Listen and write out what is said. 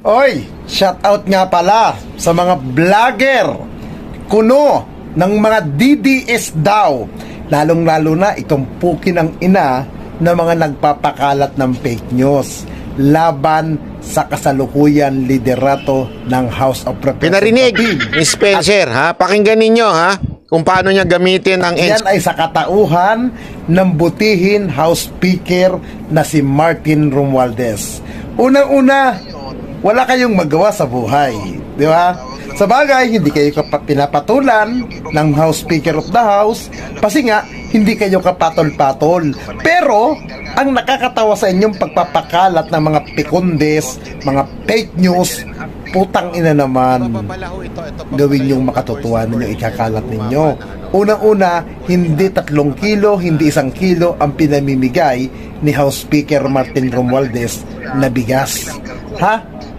Oy, shout out nga pala sa mga vlogger kuno ng mga DDS daw, lalong-lalo na itong puki ng ina na mga nagpapakalat ng fake news laban sa kasalukuyan liderato ng House of Representatives. Pinarinig ni Spencer, ha? Pakinggan ninyo, ha? Kung paano niya gamitin ang Yan ay sa katauhan ng butihin House Speaker na si Martin Romualdez. Unang-una, wala kayong magawa sa buhay, di ba? Sa bagay, hindi kayo pinapatulan ng House Speaker of the House kasi nga, hindi kayo kapatol-patol. Pero, ang nakakatawa sa inyong pagpapakalat ng mga pikundes, mga fake news, putang ina naman, gawin yung makatutuwa ninyo, ikakalat ninyo. Unang-una, hindi 3 kilo, hindi 1 kilo ang pinamimigay ni House Speaker Martin Romualdez na bigas. Ha?